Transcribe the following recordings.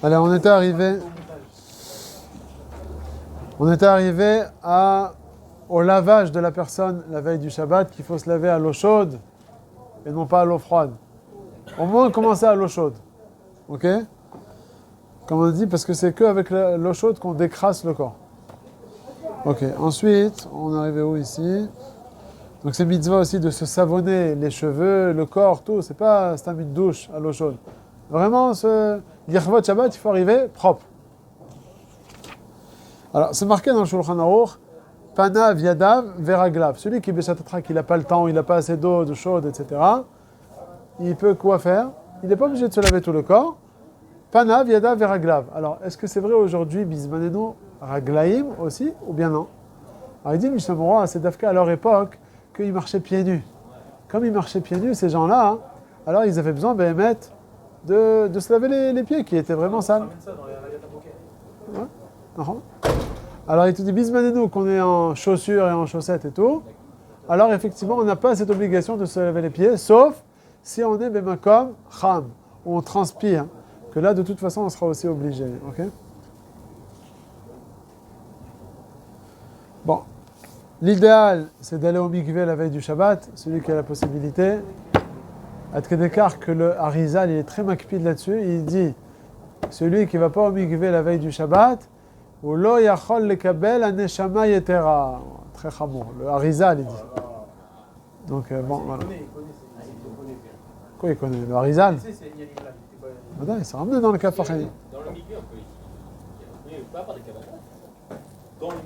Alors, on était arrivé au lavage de la personne la veille du Shabbat, qu'il faut se laver à l'eau chaude et non pas à l'eau froide. Au moins, commencer à l'eau chaude. Ok? Comme on dit, parce que c'est qu'avec l'eau chaude qu'on décrasse le corps. Ok, ensuite, on est arrivé où ici? Donc c'est mitzvah aussi de se savonner les cheveux, le corps, tout. C'est pas un une douche à l'eau chaude. Vraiment, l'Irvot Shabbat, il faut arriver propre. Alors, c'est marqué dans le Shulchan Aruch, Panav, Yadav, Veraglav. Celui qui béchatatra, qui n'a pas le temps, il n'a pas assez d'eau chaude, etc., il peut quoi faire? Il n'est pas obligé de se laver tout le corps. Panav, Yadav, Veraglav. Alors, est-ce que c'est vrai aujourd'hui, Bismanenu, Raglaim aussi, ou bien non? Alors, il dit, Mishnah Berurah, c'est d'Afka à leur époque, qu'ils marchaient pieds nus. Comme ils marchaient pieds nus, ces gens-là, hein, alors ils avaient besoin, Béhémet, de se laver les pieds, qui étaient vraiment sales. Ouais. Non. Alors il te dit, Bismanenu, qu'on est en chaussures et en chaussettes et tout, alors effectivement, on n'a pas cette obligation de se laver les pieds, sauf si on est Bemakom, Cham, où on transpire, que là, de toute façon, on sera aussi obligé. Ok? Bon. L'idéal, c'est d'aller au mikvé la veille du Shabbat, celui qui a la possibilité. Adkedekar, que le Harizal, il est très makpid là-dessus, il dit, celui qui ne va pas au mikvé la veille du Shabbat, ou lo yachol lekabel aneshama yetera. Très chamour. Le Harizal, il dit. Donc, bon, voilà. Quoi, il connaît? Le Harizal? Il s'est ramené dans le Kaf HaChaim. Dans le mikvé, on peut avoir des cabanes.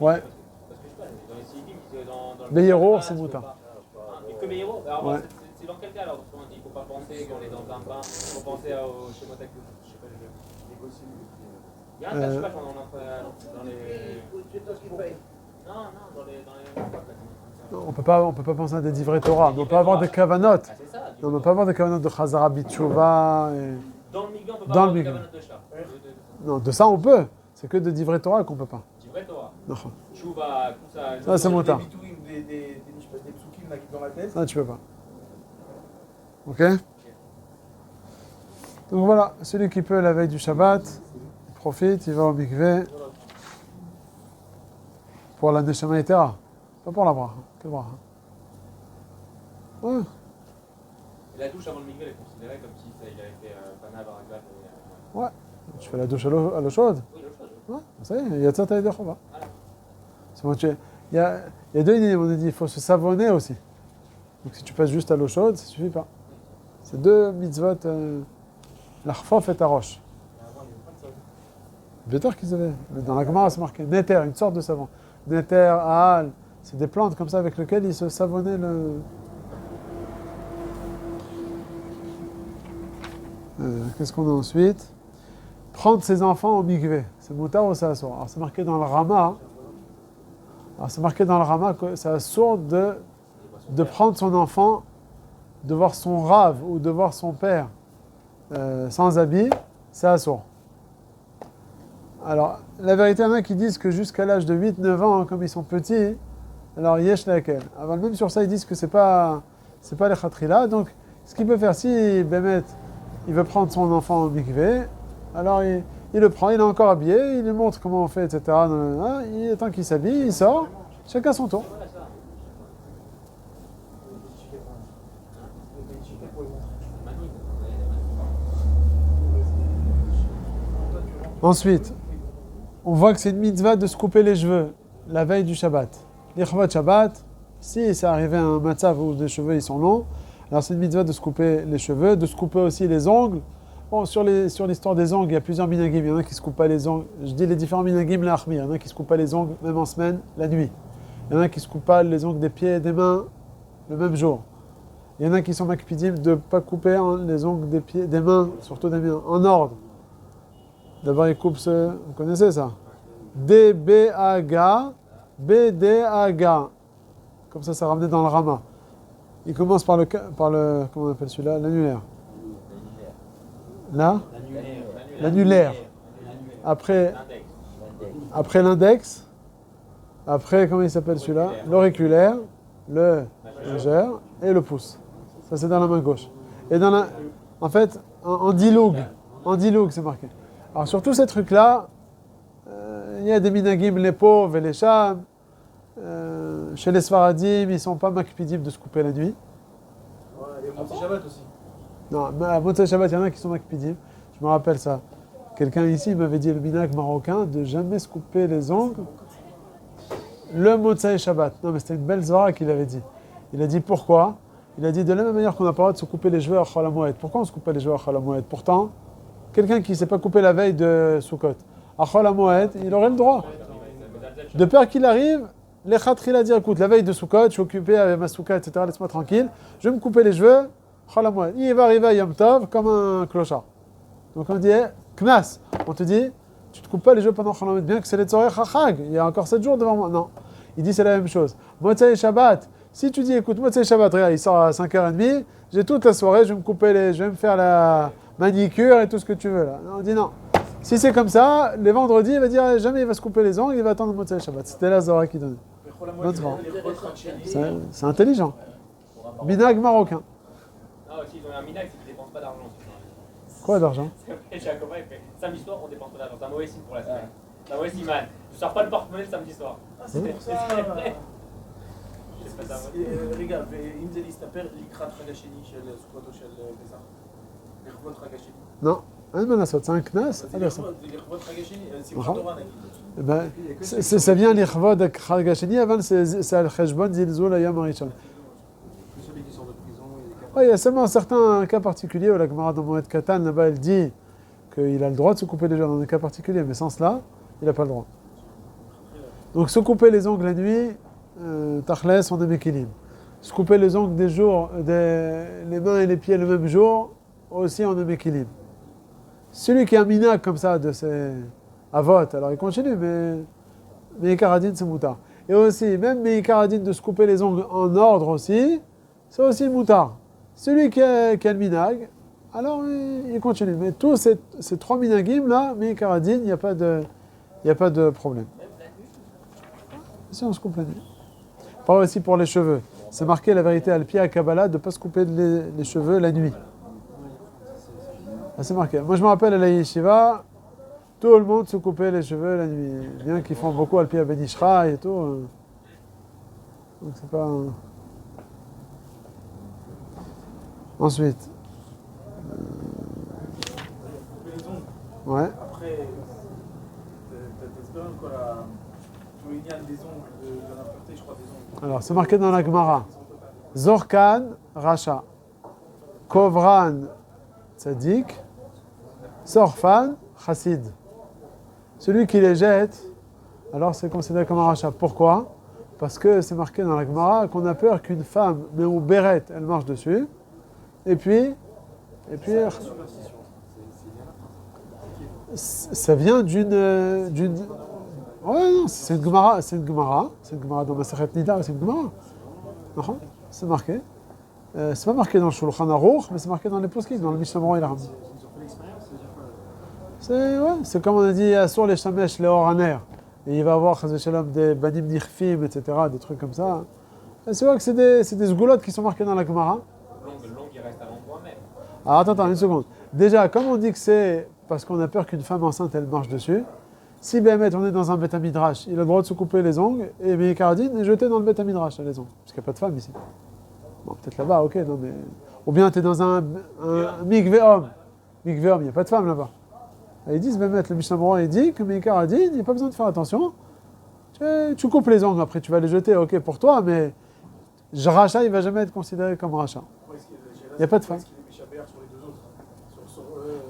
Ouais. Be'yero, c'est mouta. Mais que Be'yero, alors ouais. C'est dans quel cas alors? Parce qu'on dit qu'il ne faut pas penser qu'on est dans un bain, il faut penser au Shemotak, je sais pas, il y a un cas, je sais pas, dans les... Non, dans les... On peut pas penser à des divrei Torah. On ne peut pas avoir des kavanot. Ah, c'est ça. On ne peut pas avoir des kavanot de Chazara Bitshuva. Dans le mikvé, on peut pas avoir des kavanot de chat. Non, de ça on peut. C'est que de divrei Torah qu'on ne peut pas. Divrei Torah. Non. Chouva, tout ça. Ça, c'est mouta. Des psukim là qui dans la tête. Ça, tu peux pas. Ok? Donc voilà, celui qui peut la veille du Shabbat, il profite, il va au mikvé pour la neshama yetera. Pas pour la bracha. Quelle bracha? Ouais. Et la douche avant le mikvé, elle est considérée comme si il avait fait Panav, Raglav et... Ouais. Tu fais la douche à l'eau chaude? Oui, l'eau chaude. Ouais, ça y est, il y a ça, t'as des chova. C'est bon, il y a deux idées, on a dit, il faut se savonner aussi. Donc si tu passes juste à l'eau chaude, ça suffit pas. C'est deux mitzvot, l'achfof et tarosh. Bien sûr qu'ils avaient. Dans la Gemara, c'est marqué Neter, une sorte de savon. Neter, Aal, c'est des plantes comme ça avec lesquelles ils se savonnaient le... Qu'est-ce qu'on a ensuite? Prendre ses enfants au mikvé. C'est moutar ou c'est assour? Alors c'est marqué dans le Rama. Alors c'est marqué dans le Rama que c'est assour de prendre son enfant, de voir son rave ou de voir son père sans habit, c'est assour. Alors, la vérité, il y en a qui disent que jusqu'à l'âge de 8-9 ans, comme ils sont petits, alors yesh lakel. Alors même sur ça, ils disent que c'est pas les khatrila. Donc, ce qu'il peut faire, si Bémet, il veut prendre son enfant au mikvé, alors il le prend, il est encore habillé, il lui montre comment on fait, etc. Il est temps qu'il s'habille, il sort, chacun son tour. Ensuite, on voit que c'est une mitzvah de se couper les cheveux la veille du Shabbat. L'Ichvat Shabbat, si c'est arrivé à un matzav où les cheveux ils sont longs, alors c'est une mitzvah de se couper les cheveux, de se couper aussi les ongles. Bon, sur l'histoire des ongles, il y a plusieurs minagim. Il y en a qui se coupent pas les ongles. Je dis les différents minagim, la harmir. Il y en a qui se coupent pas les ongles, même en semaine, la nuit. Il y en a qui se coupent pas les ongles des pieds et des mains le même jour. Il y en a qui sont makpidim de ne pas couper les ongles des pieds, des mains, surtout des mains, en ordre. D'abord, ils coupent vous connaissez ça? D-B-A-G-A, B-D-A-G-A. Comme ça ramené dans le Rama. Il commence par le comment on appelle celui-là? L'annulaire. Là? L'annulaire. Après l'index. Après, comment il s'appelle celui-là? L'auriculaire, le majeur et le pouce. Ça, c'est dans la main gauche. Et en fait, en diloug c'est marqué. Alors sur tous ces trucs-là, il y a des minagim, les pauvres et les chams. Chez les Sfaradim, ils ne sont pas makpidim de se couper la nuit. Ouais, et Motzi Shabbat aussi. Non, mais à Motzei Shabbat, il y en a qui sont makpidim. Je me rappelle ça. Quelqu'un ici m'avait dit, le minag marocain, de jamais se couper les ongles le Motzei Shabbat. Non, mais c'était une belle zora qu'il avait dit. Il a dit pourquoi? Il a dit de la même manière qu'on n'a pas le droit de se couper les cheveux à Chol HaMoed. Pourquoi on se coupe pas les cheveux à Chol HaMoed? Pourtant, quelqu'un qui ne s'est pas coupé la veille de Sukkot, à Chol HaMoed, il aurait le droit. De peur qu'il arrive, les khatri a dit écoute, la veille de Sukkot, je suis occupé avec ma Soukha, etc., laisse-moi tranquille, je vais me couper les cheveux, Chol HaMoed. Il va arriver à Yom Tov comme un clochard. Donc on dit, Knas, on te dit, tu ne te coupes pas les cheveux pendant Chol HaMoed, bien que c'est les Tzorech HaChag, il y a encore 7 jours devant moi. Non, il dit c'est la même chose. Motzei Shabbat, si tu dis écoute, Motzei Shabbat, regarde, il sort à 5h30, j'ai toute la soirée, je vais me faire la manicure et tout ce que tu veux là. On dit non. Si c'est comme ça, les vendredis, il va dire jamais il va se couper les ongles, il va attendre le Motzei Shabbat. C'était la Zora qui donnait. C'est intelligent. Minag marocain. Non, aussi, ils ont un minag, c'est qu'ils ne dépensent pas d'argent. Quoi d'argent? J'ai un copain, il fait samedi soir, on ne dépense pas d'argent. C'est un mauvais signe pour la semaine. C'est un mauvais signe, man. Je ne sors pas le porte-monnaie le samedi soir. Ah, c'est pour ça. רגע, ואם זה להסתפר לקראת חג השני של סוכות או של פסח? לכבוד חג השני. Non, אין מה לעשות, c'est un knas. זה לכבוד חג השני, שמחת תורה נגיד. Ça vient לכבוד חג השני, אבל c'est על חשבון זלזול היום הראשון. Celui qui sort de prison, Il y a seulement certains cas particuliers où la Gemara dans Moed Katan, là-bas, elle dit qu'il a le droit de se couper les jambes dans des cas particuliers, mais sans cela, il n'a pas le droit. Donc se couper les ongles la nuit, Tachles, on est équilibre. Se couper les ongles les mains et les pieds le même jour, aussi on est équilibre. Celui qui a un minag comme ça de ses avot, alors il continue, mais Ikaradine c'est moutard. Et aussi, même Ikaradine de se couper les ongles en ordre aussi, c'est aussi moutard. Celui qui a le minag, alors il continue. Mais tous ces trois minagim là, Ikaradine, il n'y a pas de problème. Si on se coupe la nuit. Pas aussi pour les cheveux. C'est marqué la vérité à le pied à Kabbalah de ne pas se couper les cheveux la nuit. Ah, c'est marqué. Moi je me rappelle à la yeshiva, tout le monde se coupait les cheveux la nuit. Bien qu'ils font beaucoup à le pied à Ben Ishra et tout. Donc c'est pas. Ensuite. Ouais. Après, t'espères quoi tout l'union des ongles, de l'impureté, je crois, des ongles. Alors c'est marqué dans la Gemara. Zorkan, Racha. Kovran, Tzadik. Sorfan, Chassid. Celui qui les jette, alors c'est considéré comme un rachat. Pourquoi? Parce que c'est marqué dans la Gemara qu'on a peur qu'une femme, mais au béret, elle marche dessus. Et puis ça vient d'une. Ouais, non, c'est une Gemara dans Masechet Nida, c'est une Gemara. Non, c'est marqué. C'est pas marqué dans le Shulchan Aruch, mais c'est marqué dans les poskim, dans le Mishnah Berurah et l'Aram. C'est comme on a dit, sur les shamesh, les oraner. Et il va y avoir des banim nirfim, etc., des trucs comme ça. Et c'est vrai que c'est des zgoulottes qui sont marquées dans la Gemara. L'ongle, il reste à l'endroit même. Alors attends, une seconde. Déjà, comme on dit que c'est parce qu'on a peur qu'une femme enceinte, elle marche dessus, si Béhémet, on est dans un Beth Midrash, il a le droit de se couper les ongles, et Meikardine est jeté dans le Beth Midrash, les ongles. Parce qu'il n'y a pas de femme ici. Bon, peut-être là-bas, ok, non mais... Ou bien tu es dans un mikvé homme. Mikvé homme, il n'y a pas de femme là-bas. Et ils disent, le Mishnah Berurah, il dit que Meikardine, il n'y a pas besoin de faire attention. Tu coupes les ongles, après tu vas les jeter, ok, pour toi, mais... Rachat, il ne va jamais être considéré comme rachat. Il n'y a pas de femme.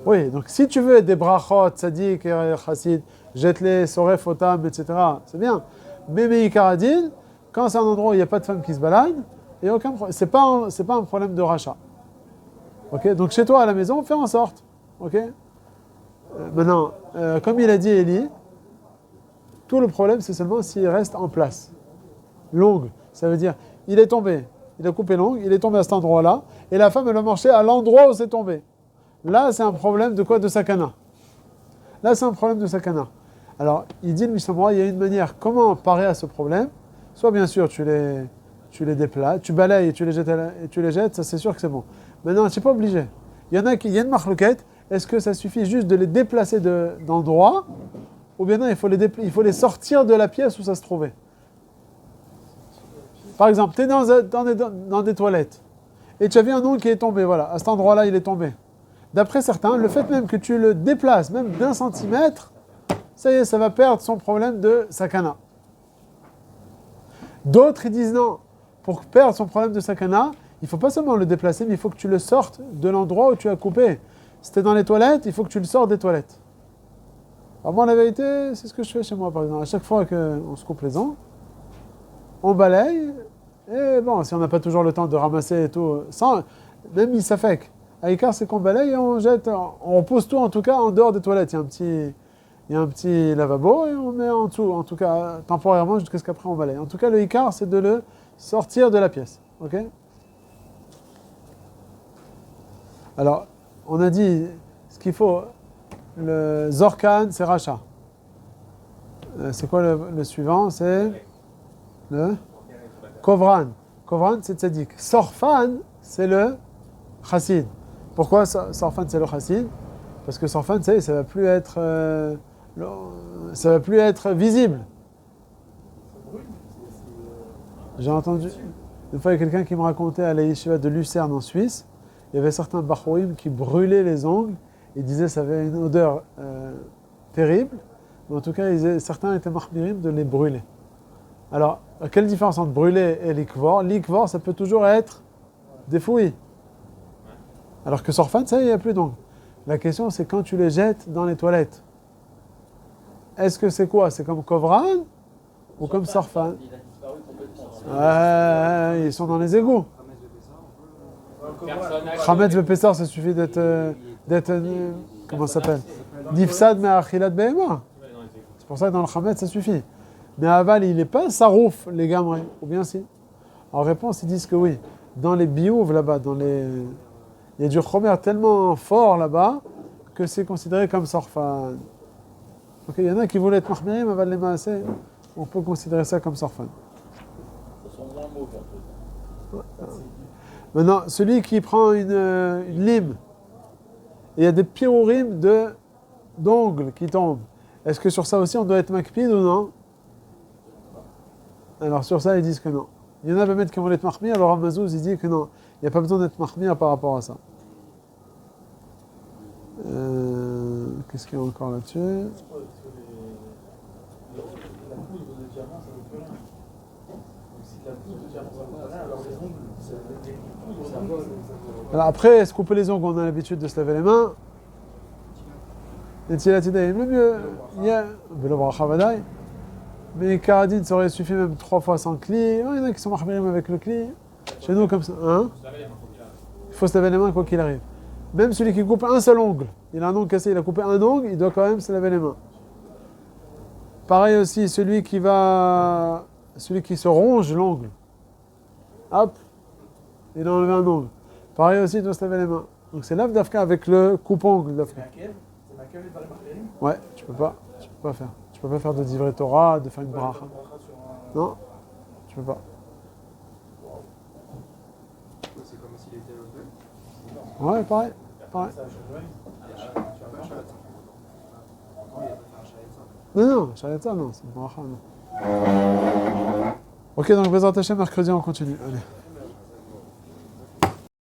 Oui, donc si tu veux des brachot, tzadik, chassid, jette-les, soref, otam, etc., c'est bien. Mais Meikaradine, quand c'est un endroit où il n'y a pas de femme qui se balade, il n'y a aucun problème. C'est pas un problème de rachat. Ok, donc chez toi à la maison, fais en sorte. Ok. Maintenant, comme il a dit Eli, tout le problème c'est seulement s'il reste en place. L'ongle, ça veut dire, il est tombé, il a coupé l'ongle, il est tombé à cet endroit-là, et la femme elle a marché à l'endroit où c'est tombé. Là, c'est un problème de quoi? De sakana. Là, c'est un problème de sakana. Alors, il dit le Mishnah Berurah, il y a une manière. Comment parer à ce problème? Soit bien sûr, tu les déplaces, tu balayes et tu les jettes, ça c'est sûr que c'est bon. Maintenant, tu n'es pas obligé. Il y a une marloquette, est-ce que ça suffit juste de les déplacer d'endroit, ou bien non, il faut les sortir de la pièce où ça se trouvait. Par exemple, tu es dans des toilettes, et tu as vu un ongle qui est tombé, voilà, à cet endroit-là, il est tombé. D'après certains, le fait même que tu le déplaces, même d'1 centimètre, ça y est, ça va perdre son problème de sakana. D'autres, ils disent non, pour perdre son problème de sakana, il ne faut pas seulement le déplacer, mais il faut que tu le sortes de l'endroit où tu as coupé. Si tu es dans les toilettes, il faut que tu le sortes des toilettes. Alors moi, la vérité, c'est ce que je fais chez moi, par exemple. À chaque fois qu'on se coupe les ongles, on balaye, et bon, si on n'a pas toujours le temps de ramasser et tout, sans, même il s'affecte. À l'écart, c'est qu'on balaye et on jette, on pose tout en tout cas en dehors des toilettes. Il y a un petit lavabo et on met en dessous, en tout cas temporairement jusqu'à ce qu'après on balaye. En tout cas, le hikar, c'est de le sortir de la pièce. Ok ? Alors, on a dit ce qu'il faut. Le Zorkan, c'est Racha. C'est quoi le suivant? C'est le Kovran. Kovran, c'est Tzadik. Sorfan, c'est le Chassid. Pourquoi Sorfan, c'est le Chassid? Parce que Sorfan, ça va plus être, ça va plus être visible. J'ai entendu une fois, il y a quelqu'un qui me racontait à la yeshiva de Lucerne en Suisse, il y avait certains bachouim qui brûlaient les ongles. Ils disaient que ça avait une odeur terrible, mais en tout cas, certains étaient mahmirim de les brûler. Alors, quelle différence entre brûler et l'ikvor? L'ikvor, ça peut toujours être défouillé. Alors que sorfan, ça, il n'y a plus d'ongles. La question, c'est quand tu les jettes dans les toilettes. Est-ce que c'est quoi? C'est comme kovran ou comme sorfan? Ils sont dans les égouts. Chametz Vepessar, ça suffit d'être comment ça s'appelle? Nifsad me'achilat behema. C'est pour ça que dans le Chametz, ça suffit. Mais aval, il n'est pas sarouf, les gamrés. Ou bien si? En réponse, ils disent que oui. Dans les biouves, là-bas, il y a du chomer tellement fort là-bas que c'est considéré comme sorfan. Donc il y en a qui voulaient être mahmirim, aval les maaseh. On peut considérer ça comme sorfan. Maintenant, celui qui prend une lime, et il y a des pirourim d'ongles qui tombent. Est-ce que sur ça aussi on doit être makpid ou non? Alors sur ça ils disent que non. Il y en a même qui vont être mahmir, alors Amazouz il dit que non. Il n'y a pas besoin d'être mahmir par rapport à ça. Qu'est-ce qu'il y a encore là-dessus? Alors après, se couper les ongles, on a l'habitude de se laver les mains. Le mieux, mais Karadine, ça aurait suffi même 3 fois sans cli. Il y en a qui sont mahmirim avec le cli. Chez nous, comme ça. Hein? Il faut se laver les mains quoi qu'il arrive. Même celui qui coupe un seul ongle, il a un ongle cassé, il a coupé un ongle, il doit quand même se laver les mains. Pareil aussi, celui qui se ronge l'ongle. Hop, il a enlevé un ongle. Pareil aussi, il doit se laver les mains. Donc c'est l'af d'Afka avec le coupe-ongle d'Afka. Ouais, tu peux pas faire. Tu peux pas faire de divrei Torah, de faire une bracha. Non, tu peux pas. C'est comme s'il était au Ouais, pareil. Non, Shaletza, non, c'est une bracha, non. Ok, donc, Bezrat Hashem, mercredi, on continue. Allez.